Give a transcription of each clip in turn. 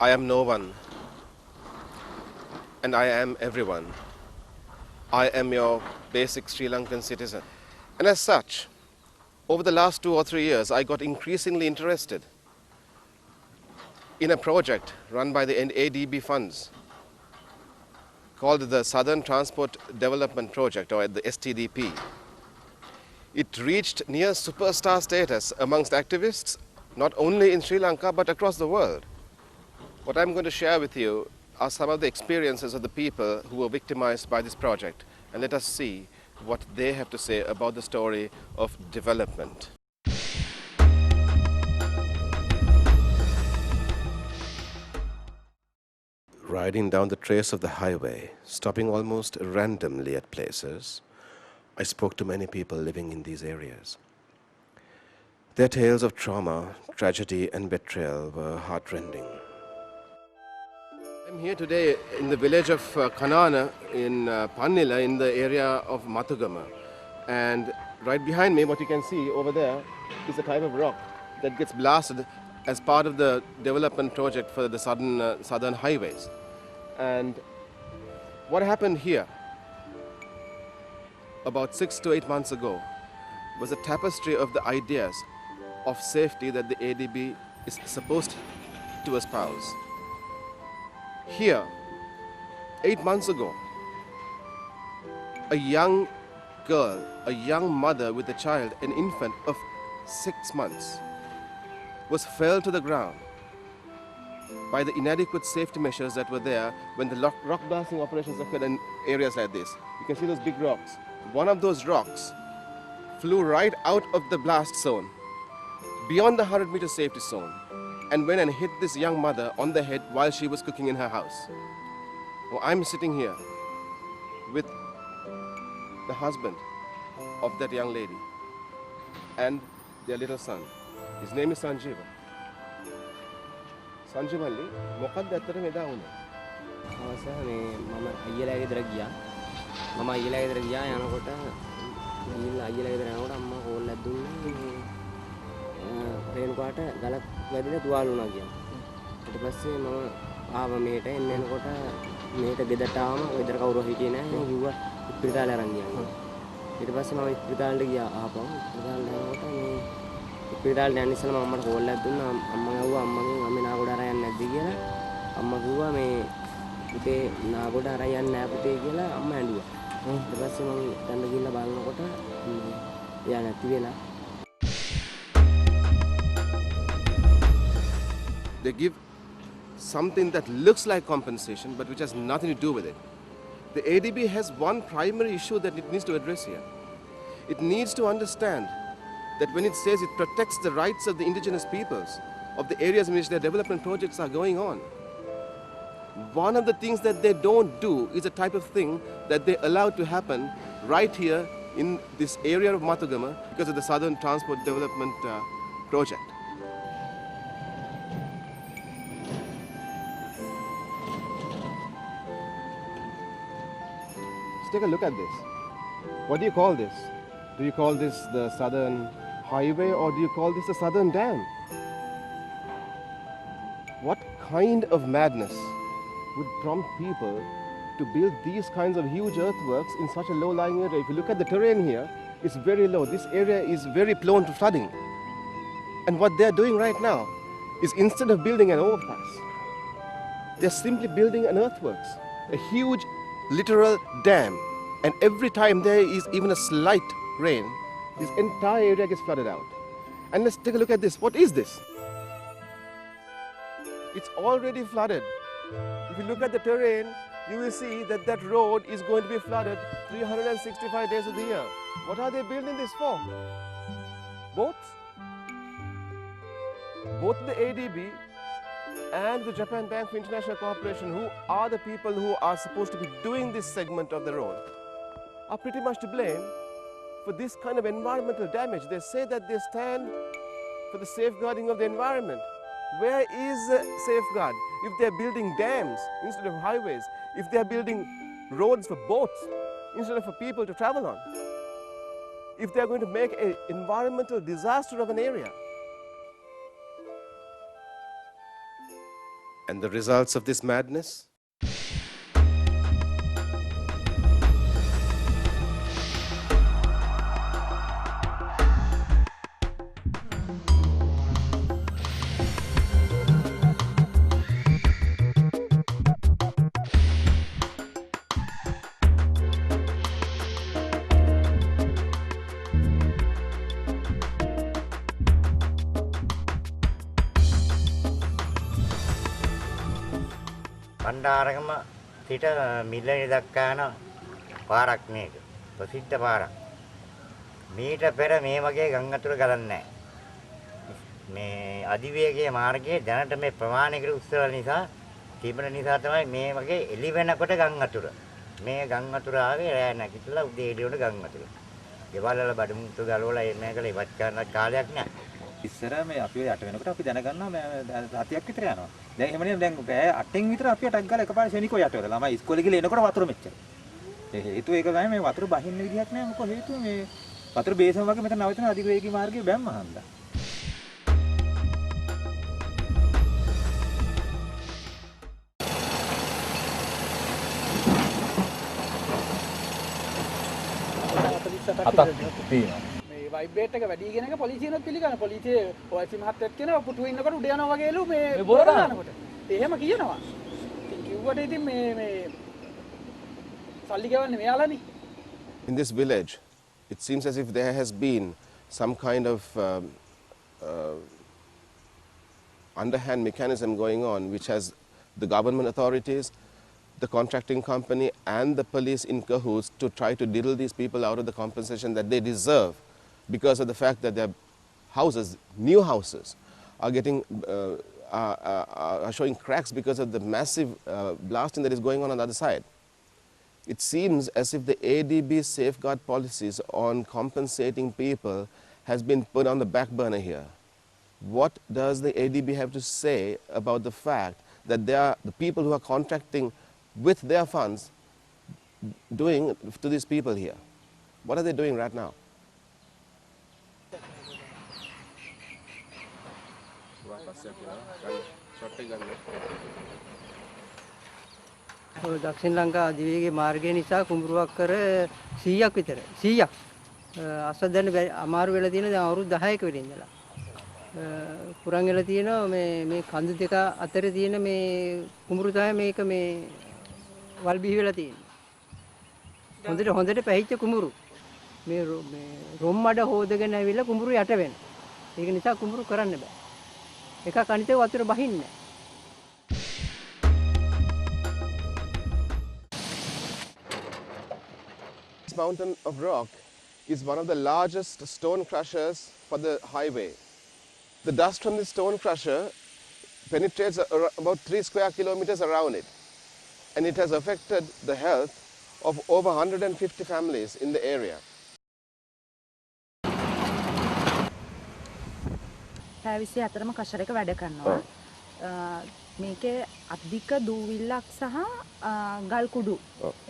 I am no one, and I am everyone. I am your basic Sri Lankan citizen. And as such, over the last 2 or 3 years, I got increasingly interested in a project run by the ADB funds called the Southern Transport Development Project, or the STDP. It reached near superstar status amongst activists, not only in Sri Lanka, but across the world. What I'm going to share with you are some of the experiences of the people who were victimized by this project, and let us see what they have to say about the story of development. Riding down the trace of the highway, stopping almost randomly at places, I spoke to many people living in these areas. Their tales of trauma, tragedy, and betrayal were heartrending. I'm here today in the village of Kanana in Pannila in the area of Mathugama. And right behind me, what you can see over there is a type of rock that gets blasted as part of the development project for the southern highways. And what happened here about 6 to 8 months ago was a tapestry of the ideas of safety that the ADB is supposed to espouse. Here, 8 months ago, a young girl, a young mother with a child, an infant of 6 months, was felled to the ground by the inadequate safety measures that were there when the rock blasting operations occurred in areas like this. You can see those big rocks. One of those rocks flew right out of the blast zone, beyond the 100-meter safety zone, and went and hit this young mother on the head while she was cooking in her house. Well, I'm sitting here with the husband of that young lady and their little son. His name is Sanjeeva. Sanjeeva Ali, මොකක්ද ඇත්තටම එදා වුනේ? අවසර මේ මම අයියලා ගෙදර ගියා. මම අයියලා ගෙදර ගියා යනකොට ගිහිල්ලා අයියලා ගෙදර යනකොට අම්මා කෝල් එකක් දුන්නේ මේ රේණුකාට ගලක් වැදිලා තුවාල වුණා කියලා. ඊට පස්සේ මම ආව මෙහෙට එන්නකොට මෙහෙට ගෙදරට ආවම ගෙදර කවුරු හිටියේ නැහැ. මම කිව්වා ඉස්පිරිතාලේ අරන් ගියා. ඊට පස්සේ මම ඉස්පිරිතාලෙට ගියා ආපහු. ඉස්පිරිතාලේ යනකොට මේ ඉස්පිරිතාලේ යන්න ඉස්සෙල්ලා මම අම්මට කෝල් එකක් දුන්නා. අම්මා ගාවා අම්මගෙන් මම නාගොඩ අරන් යන්නේ නැද්ද කියලා. අම්මා කිව්වා මේ පුතේ නාගොඩ අරන් යන්නේ නැහැ පුතේ කියලා අම්මා ඇඬුවා. ඊට පස්සේ මම දැන් ගිහිල්ලා බලනකොට එයා නැති වෙලා. They give something that looks like compensation but which has nothing to do with it. The ADB has one primary issue that it needs to address here. It needs to understand that when it says it protects the rights of the indigenous peoples of the areas in which their development projects are going on, one of the things that they don't do is a type of thing that they allow to happen right here in this area of Mathugama because of the Southern Transport Development Project. Let's take a look at this. What do you call this? Do you call this the Southern Highway or do you call this the Southern Dam? What kind of madness would prompt people to build these kinds of huge earthworks in such a low-lying area? If you look at the terrain here, it's very low. This area is very prone to flooding. And what they're doing right now is instead of building an overpass, they're simply building an earthworks, a huge literal dam. And every time there is even a slight rain, this entire area gets flooded out. And let's take a look at this. What is this? It's already flooded. If you look at the terrain, you will see that that road is going to be flooded 365 days of the year. What are they building this for? Boats? Both the ADB and the Japan Bank for International Cooperation, who are the people who are supposed to be doing this segment of the road, are pretty much to blame for this kind of environmental damage. They say that they stand for the safeguarding of the environment. Where is the safeguard? If they're building dams instead of highways, if they're building roads for boats instead of for people to travel on, if they're going to make an environmental disaster of an area. And the results of this madness? Bandaragama සිට මිල්ලනි දක්වා යන පාරක් මේක. ප්‍රසිද්ධ පාරක්. මීට පෙර මේ වගේ ගම් වතුර ගලන්නේ නැහැ. මේ අධිවේගයේ මාර්ගයේ දැනට මේ ප්‍රමාණිකර උත්සව නිසා තිබෙන නිසා තමයි මේ වගේ එළි වෙනකොට ගම් වතුර. මේ ගම් වතුර ආවේ රෑ නැගිටලා උදේ එළියට ගම් වතුර. ගෙවල් වල බඩමුතු ගලවලා එන්නේ කියලා ඉවත් කරන කාලයක් නෑ. ඉස්සර මේ අපි යට වෙනකොට අපි දැනගන්නවා මේ රතියක් විතර යනවා. දැන් එහෙම නෙමෙයි දැන් බෑ 8න් විතර අපි අටක් ගාලා එකපාරට ශනිකෝ යට වෙලා. ළමයි ඉස්කෝලේ ගිහලා එනකොට වතුර මෙච්චර. ඒ හේතුව ඒක තමයි මේ වතුර බහින්න විදිහක් නෑ. මොකද හේතුව මේ වතුර බේසම වගේ මෙතන නවතින අධික වේගී මාර්ගයේ බැම්ම හන්දා. අතක් තියෙනවා. වයිබ්‍රේට් එක වැඩි කියන එක පොලිසියනොත් පිළිගන්න. පොලිසිය ඔයසි මහත්තයත් කියනවා පුටුවේ ඉන්නකොට උඩ යනවා වගේලු මේ බෝර දානකොට. එහෙම කියනවා. ඉතින් කිව්වට ඉතින් මේ සල්ලි ගෙවන්නේ මෙයාලානේ. In this village, it seems as if there has been some kind of underhand mechanism going on, which has the government authorities, the contracting company and the police in cahoots to try to diddle these people out of the compensation that they deserve because of the fact that their houses, new houses, are getting are showing cracks because of the massive blasting that is going on the other side. It seems as if the ADB safeguard policies on compensating people has been put on the back burner here. What does the ADB have to say about the fact that they are the people who are contracting with their funds doing to these people here? What are they doing right now? දක්ෂිණ ලංකා අධිවේගී මාර්ගය නිසා කුඹුරුවක් කර 100ක් විතර 100ක් අස්වැද්දන්න අමාරු වෙලා තියෙන දැන් අවුරුදු 10ක වෙලේ ඉඳලා පුරන් වෙලා තියෙනවා මේ කඳු දෙක අතර තියෙන මේ කුඹුරු තමයි මේක මේ වල් බිහි වෙලා තියෙන්නේ හොඳට පැහිච්ච කුඹුරු මේ රොම් මඩ හොදගෙන ඇවිල්ලා කුඹුරු යට වෙනවා ඒක නිසා කුඹුරු කරන්න බෑ එකක් අනිතේ වතුර බහින්නේ නැහැ. This mountain of rock is one of the largest stone crushers for the highway. The dust from this stone crusher penetrates about 3 square kilometers around it, and it has affected the health of over 150 families in the area. පැවිසි අතරම කෂර් එක වැඩ කරනවා. මේකේ අධික දූවිල්ලක් සහ ගල් කුඩු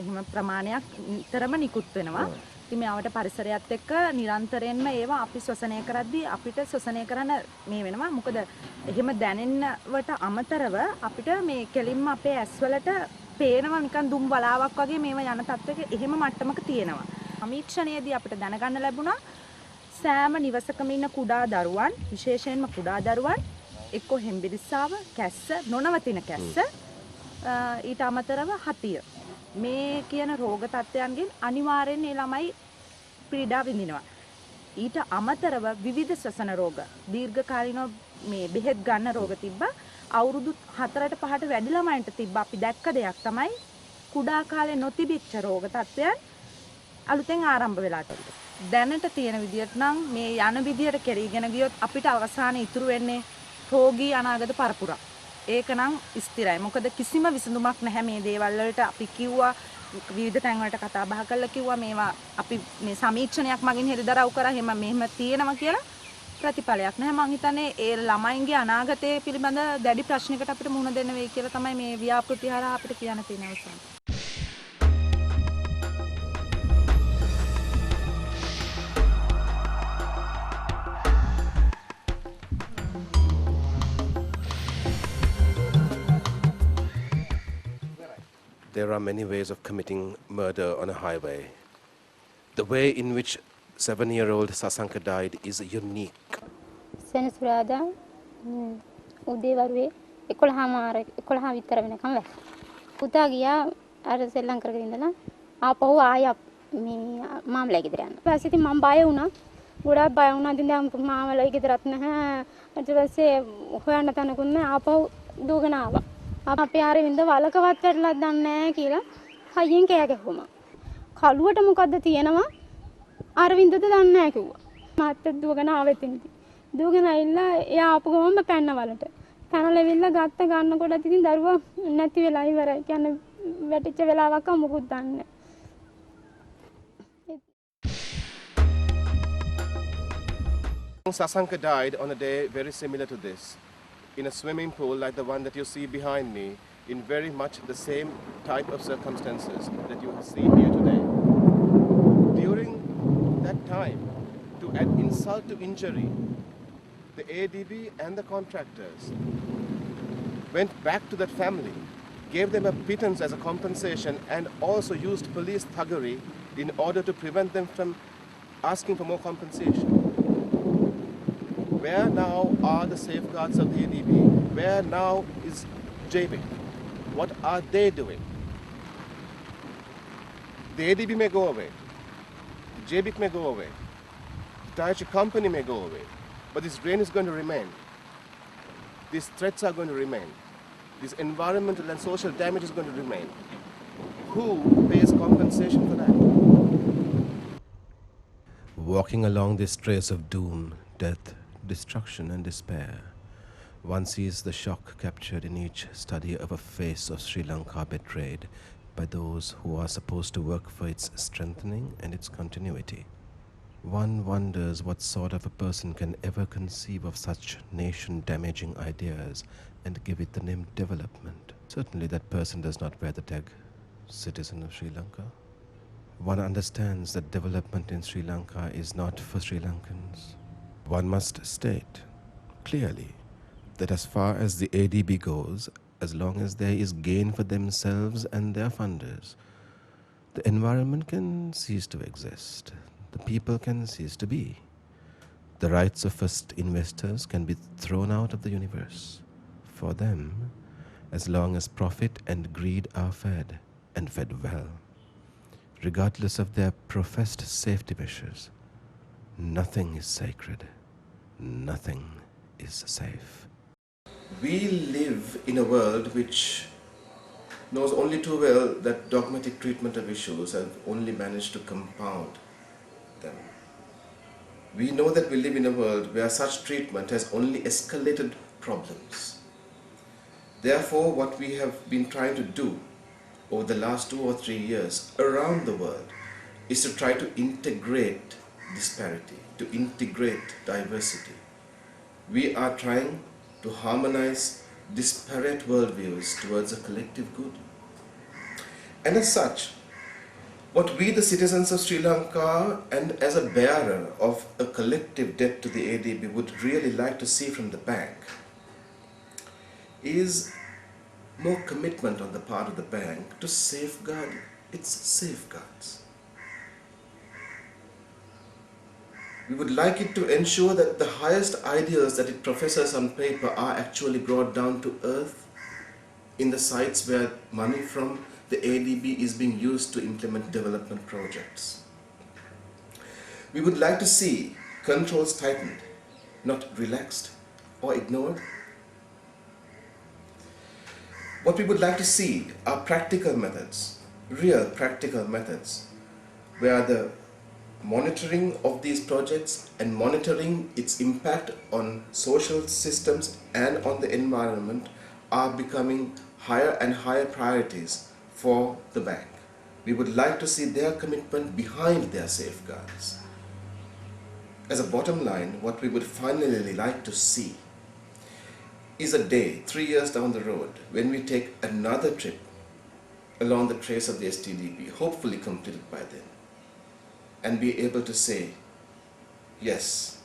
එහෙම ප්‍රමාණයක් නිතරම නිකුත් වෙනවා. ඉතින් මේවට පරිසරයත් එක්ක නිරන්තරයෙන්ම ඒවා අපි ශ්වසනය කරද්දී අපිට ශ්වසනය කරන්න මේ වෙනවා. මොකද එහෙම දැනෙන්නවට අමතරව අපිට මේ කෙලින්ම අපේ ඇස්වලට පේනවා නිකන් දුම් බලාවක් වගේ මේවා යන තත්ත්වයක එහෙම මට්ටමක තියෙනවා. සමීක්ෂණයේදී අපිට දැනගන්න ලැබුණා සෑම නිවසකම ඉන්න කුඩා දරුවන් විශේෂයෙන්ම කුඩා දරුවන් එක්ක හෙම්බිරිස්සාව කැස්ස නොනවතින කැස්ස ඊට අමතරව හතිය මේ කියන රෝග තත්ත්වයන්ගෙන් අනිවාර්යෙන් ඒ ළමයි පීඩා විඳිනවා ඊට අමතරව විවිධ ශ්වසන රෝග දීර්ඝකාලීනව මේ බෙහෙත් ගන්න රෝග තිබ්බා අවුරුදු 4ට 5ට වැඩි ළමයින්ට තිබ්බා අපි දැක්ක දෙයක් තමයි කුඩා කාලේ නොතිබිච්ච රෝග තත්ත්වයන් අලුතෙන් ආරම්භ වෙලා තිබෙනවා දැනට තියෙන විදියට නම් මේ යන විදියට කෙරීගෙන ගියොත් අපිට අවසානයේ ඉතුරු වෙන්නේ රෝගී අනාගත පරපුරක්. ඒක නම් ස්ථිරයි. මොකද කිසිම විසඳුමක් නැහැ මේ දේවල් වලට. අපි කිව්වා විවිධ තැන් වලට කතා බහ කරලා කිව්වා මේවා අපි මේ සමීක්ෂණයක් මගින් හෙළිදරව් කරා මෙහෙම තියෙනවා කියලා ප්‍රතිඵලයක් නැහැ. මම හිතන්නේ ඒ ළමයින්ගේ අනාගතය පිළිබඳ දැඩි ප්‍රශ්නයකට අපිට මුහුණ දෙන්න වෙයි කියලා තමයි මේ ව්‍යාපෘති හරහා අපිට කියන්න තියෙන අවසන්. there are many ways of committing murder on a highway. The way in which 7-year-old Sasanka died is unique. සෙනසුරාදා උදේවරුේ 11 විතර වෙනකම් වැස්ස. පුතා ගියා අර සෙල්ලම් කරගෙන ඉඳලා ආපහු ආය මේ මාමලා ගෙදර යන්න. ඊපස්සේ ඉතින් මම බය වුණා. ගොඩාක් බය වුණා. ඉතින් දැන් මාමලා ගෙදරත් නැහැ. ඊට පස්සේ හොයන්න තැනකුත් නැහැ. ආපහු දුවගෙන ආවා. අපි ආරෙවින්ද වලකවත් වැටලා දන්නේ නැහැ කියලා හයියෙන් කෑ ගැහුවා. කලුවට මොකද්ද තියෙනවා? ආරවින්දද දන්නේ නැහැ කිව්වා. මාත් දුවගෙන ආවෙත් දුවගෙන ඇවිල්ලා එයා ආපු ගමන්ම පැන්න වලට. පැනලෙවිල්ලා ගත්ත ගන්නකොට ඉතින් දරුවා නැති වෙලා ඉවරයි. කියන්නේ වැටිච්ච වෙලාවක් මොකුත් දන්නේ නැහැ. Sasanka died on a day very similar to this, in a swimming pool like the one that you see behind me, in very much the same type of circumstances that you see here today. During that time, to add insult to injury, the ADB and the contractors went back to that family, gave them a pittance as a compensation, and also used police thuggery in order to prevent them from asking for more compensation. Where now are the safeguards of the ADB? Where now is JB? What are they doing? The ADB may go away, the JB may go away, the Taichi company may go away, but this drain is going to remain. These threats are going to remain. This environmental and social damage is going to remain. Who pays compensation for that? Walking along this trace of doom, death, destruction and despair, one sees the shock captured in each study of a face of Sri Lanka betrayed by those who are supposed to work for its strengthening and its continuity. One wonders what sort of a person can ever conceive of such nation-damaging ideas and give it the name development. Certainly that person does not wear the tag citizen of Sri Lanka. One understands that development in Sri Lanka is not for Sri Lankans. One must state clearly that as far as the ADB goes, as long as there is gain for themselves and their funders, the environment can cease to exist. The people can cease to be. The rights of first investors can be thrown out of the universe. For them, as long as profit and greed are fed, and fed well, regardless of their professed safety measures, nothing is sacred, nothing is safe. We live in a world which knows only too well that dogmatic treatment of issues have only managed to compound them. We know that we live in a world where such treatment has only escalated problems. Therefore, what we have been trying to do over the last 2 or 3 years around the world is to try to integrate disparity, to integrate diversity. We are trying to harmonize disparate worldviews towards a collective good. And as such, what we, the citizens of Sri Lanka, and as a bearer of a collective debt to the ADB, would really like to see from the bank is more commitment on the part of the bank to safeguard its safeguards. We would like it to ensure that the highest ideals that it professes on paper are actually brought down to earth in the sites where money from the ADB is being used to implement development projects. We would like to see controls tightened, not relaxed or ignored. What we would like to see are practical methods, real practical methods, where the monitoring of these projects and monitoring its impact on social systems and on the environment are becoming higher and higher priorities for the bank. We would like to see their commitment behind their safeguards. As a bottom line, what we would finally like to see is a day 3 years down the road when we take another trip along the trace of the STDP, hopefully completed by then, and be able to say, yes,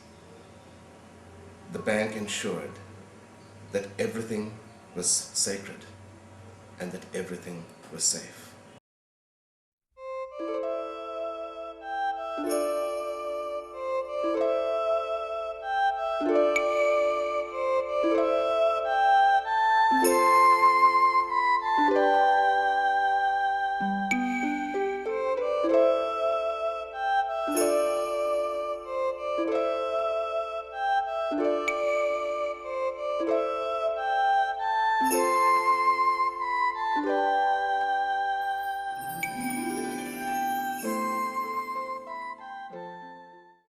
the bank ensured that everything was sacred and that everything was safe.